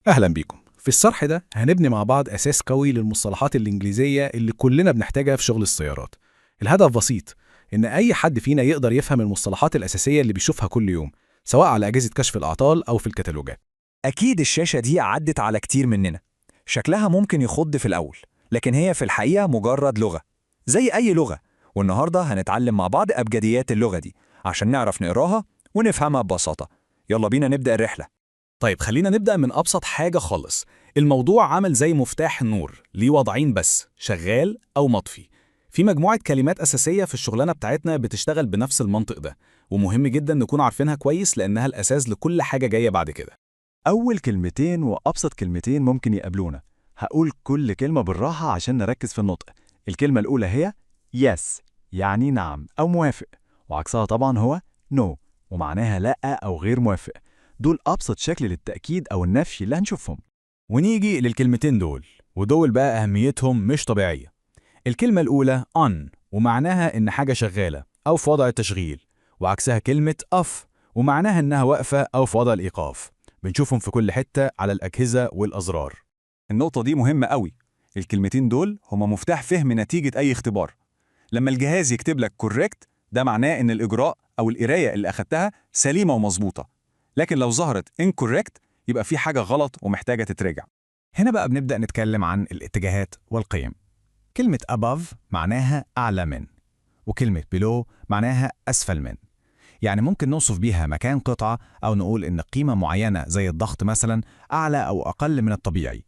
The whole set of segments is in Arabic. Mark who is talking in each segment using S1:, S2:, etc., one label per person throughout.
S1: أهلا بيكم. في الشرح ده هنبني مع بعض أساس قوي للمصطلحات الإنجليزية اللي كلنا بنحتاجها في شغل السيارات. الهدف بسيط، إن أي حد فينا يقدر يفهم المصطلحات الأساسية اللي بيشوفها كل يوم، سواء على أجهزة كشف الأعطال أو في الكتالوجات.
S2: أكيد الشاشة دي عدت على كتير مننا. شكلها ممكن يخض في الأول، لكن هي في الحقيقة مجرد لغة زي أي لغة. والنهاردة هنتعلم مع بعض أبجديات اللغة دي عشان نعرف نقراها ونفهمها ببساطة. يلا بينا نبدأ الرحلة.
S3: طيب خلينا نبدأ من أبسط حاجة خالص. الموضوع عمل زي مفتاح النور، ليه وضعين بس، شغال أو مطفي. في مجموعة كلمات أساسية في الشغلانة بتاعتنا بتشتغل بنفس المنطق ده، ومهم جدا نكون عارفينها كويس لأنها الأساس لكل حاجة جاية بعد كده.
S4: أول كلمتين وأبسط كلمتين ممكن يقابلونا. هقول كل كلمة بالراحة عشان نركز في النطق. الكلمة الأولى هي yes، يعني نعم أو موافق، وعكسها طبعا هو no، ومعناها لأ أو غير موافق. دول أبسط شكل للتأكيد أو النفي اللي هنشوفهم.
S3: ونيجي للكلمتين ودول بقى أهميتهم مش طبيعية. الكلمة الأولى on، ومعناها إن حاجة شغالة أو في وضع التشغيل، وعكسها كلمة off، ومعناها إنها واقفة أو في وضع الإيقاف. بنشوفهم في كل حتة على الأجهزة والأزرار.
S2: النقطة دي مهمة قوي. الكلمتين دول هما مفتاح فهم نتيجة أي اختبار. لما الجهاز يكتب لك correct، ده معناه إن الإجراء أو القراية اللي أخدتها سليمة ومظبوطة. لكن لو ظهرت incorrect، يبقى في حاجة غلط ومحتاجة تتراجع.
S5: هنا بقى بنبدأ نتكلم عن الاتجاهات والقيم. كلمة above معناها أعلى من، وكلمة below معناها أسفل من. يعني ممكن نوصف بيها مكان قطعة أو نقول إن قيمة معينة زي الضغط مثلا أعلى أو أقل من الطبيعي.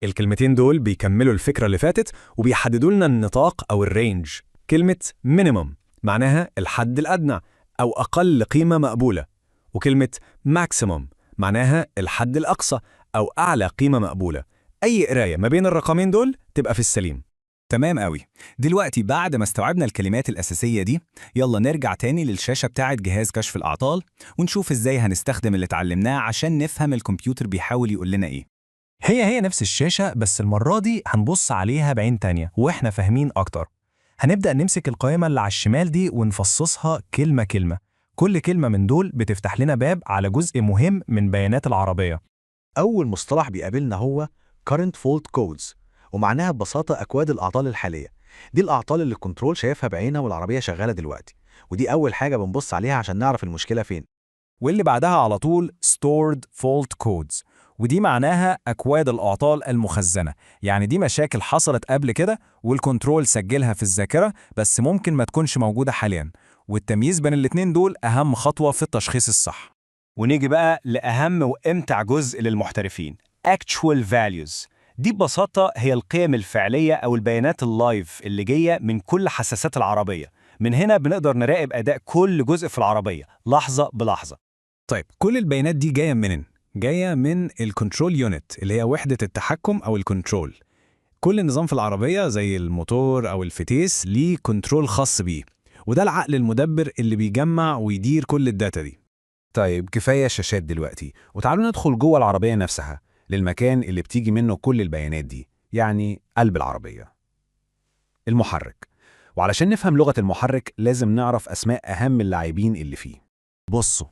S6: الكلمتين دول بيكملوا الفكرة اللي فاتت وبيحددوا لنا النطاق أو الرينج. كلمة minimum معناها الحد الأدنى أو أقل قيمة مقبولة، وكلمة maximum معناها الحد الأقصى أو أعلى قيمة مقبولة. أي قراية ما بين الرقمين دول تبقى في السليم.
S2: تمام قوي. دلوقتي بعد ما استوعبنا الكلمات الأساسية دي، يلا نرجع تاني للشاشة بتاعة جهاز كشف الأعطال ونشوف إزاي هنستخدم اللي اتعلمناه عشان نفهم الكمبيوتر بيحاول يقول لنا إيه.
S5: هي نفس الشاشة، بس المرة دي هنبص عليها بعين تانية وإحنا فاهمين أكتر. هنبدأ نمسك القائمة اللي على الشمال دي ونفصصها كلمة كلمة. كل كلمة من دول بتفتح لنا باب على جزء مهم من بيانات العربية.
S7: أول مصطلح بيقابلنا هو current fault codes، ومعناها ببساطة أكواد الأعطال الحالية. دي الأعطال اللي الكنترول شايفها بعينه والعربية شغالة دلوقتي، ودي أول حاجة بنبص عليها عشان نعرف المشكلة فين.
S5: واللي بعدها على طول stored fault codes، ودي معناها أكواد الأعطال المخزنة. يعني دي مشاكل حصلت قبل كده والكنترول سجلها في الذاكرة، بس ممكن ما تكونش موجودة حاليا. والتمييز بين الاتنين دول أهم خطوة في التشخيص الصح.
S8: ونيجي بقى لأهم وأمتع جزء للمحترفين، actual values. دي ببساطة هي القيم الفعلية أو البيانات اللايف اللي جاية من كل حساسات العربية. من هنا بنقدر نراقب أداء كل جزء في العربية لحظة بلحظة.
S5: طيب كل البيانات دي جاية منين؟ جاية من الكنترول يونت اللي هي وحدة التحكم أو الكنترول. كل نظام في العربية زي الموتور أو الفتيس ليه كنترول خاص بيه، وده العقل المدبر اللي بيجمع ويدير كل الداتا دي.
S9: طيب كفاية شاشات دلوقتي، وتعالوا ندخل جوه العربية نفسها، للمكان اللي بتيجي منه كل البيانات دي، يعني قلب العربية، المحرك. وعلشان نفهم لغة المحرك لازم نعرف أسماء أهم اللاعبين اللي فيه.
S4: بصوا،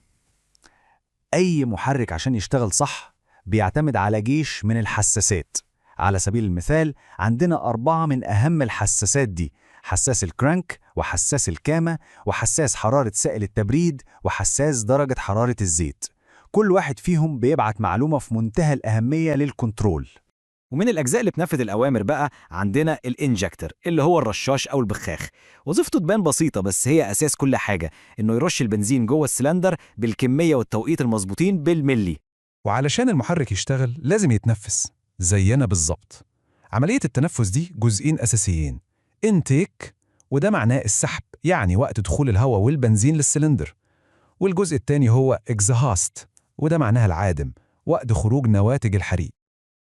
S4: أي محرك عشان يشتغل صح بيعتمد على جيش من الحساسات. على سبيل المثال عندنا 4 من أهم الحساسات دي: حساس الكرانك، وحساس الكامة، وحساس حرارة سائل التبريد، وحساس درجة حرارة الزيت. كل واحد فيهم بيبعت معلومة في منتهى الأهمية للكنترول.
S10: ومن الأجزاء اللي بتنفذ الأوامر بقى عندنا الإنجكتر اللي هو الرشاش أو البخاخ. وظيفته تبان بسيطة بس هي أساس كل حاجة، إنه يرش البنزين جوه السلندر بالكمية والتوقيت المظبوطين بالملي.
S11: وعلشان المحرك يشتغل لازم يتنفس زينا بالظبط. عملية التنفس دي جزئين أساسيين: intake، وده معناه السحب، يعني وقت دخول الهواء والبنزين للسلندر، والجزء التاني هو exhaust، وده معناها العادم، وقت خروج نواتج الحريق.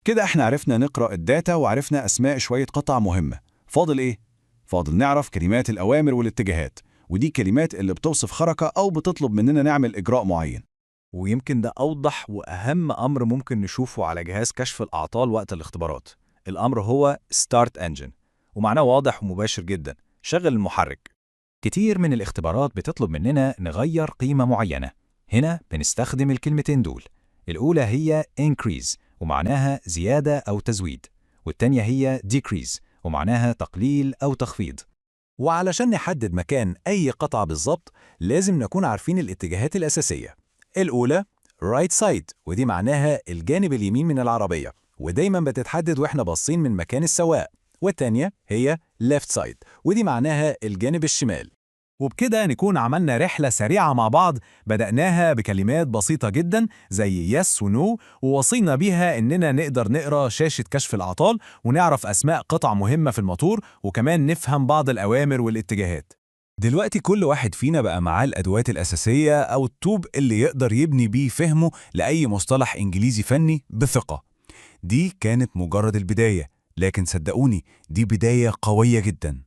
S1: كده احنا عرفنا نقرأ الداتا وعرفنا أسماء شوية قطع مهمة. فاضل إيه؟ فاضل نعرف كلمات الأوامر والاتجاهات، ودي كلمات اللي بتوصف حركة أو بتطلب مننا نعمل إجراء معين.
S2: ويمكن ده أوضح وأهم أمر ممكن نشوفه على جهاز كشف الأعطال وقت الاختبارات. الأمر هو Start Engine، ومعناه واضح ومباشر جدا: شغل المحرك.
S5: كتير من الاختبارات بتطلب مننا نغير قيمة معينة. هنا بنستخدم الكلمتين دول. الأولى هي increase، ومعناها زيادة أو تزويد، والتانية هي decrease ومعناها تقليل أو تخفيض.
S2: وعلشان نحدد مكان أي قطعة بالظبط لازم نكون عارفين الاتجاهات الأساسية. الأولى right side، ودي معناها الجانب اليمين من العربية، ودايما بتتحدد واحنا باصين من مكان السواق. والتانية هي left side، ودي معناها الجانب الشمال.
S5: وبكده نكون عملنا رحلة سريعة مع بعض، بدأناها بكلمات بسيطة جدا زي yes ونو، ووصينا بيها إننا نقدر نقرأ شاشة كشف الأعطال ونعرف أسماء قطع مهمة في الموتور، وكمان نفهم بعض الأوامر والاتجاهات.
S2: دلوقتي كل واحد فينا بقى معاه الأدوات الأساسية أو الطوب اللي يقدر يبني بيه فهمه لأي مصطلح إنجليزي فني بثقة. دي كانت مجرد البداية، لكن صدقوني دي بداية قوية جدا.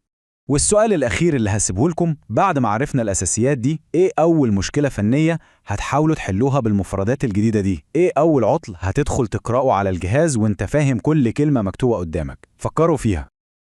S3: والسؤال الأخير اللي هسيبه لكم بعد ما عرفنا الأساسيات دي، إيه أول مشكلة فنية هتحاولوا تحلوها بالمفردات الجديدة دي؟ إيه أول عطل هتدخل تقرأه على الجهاز وانت فاهم كل كلمة مكتوبة قدامك؟ فكروا فيها.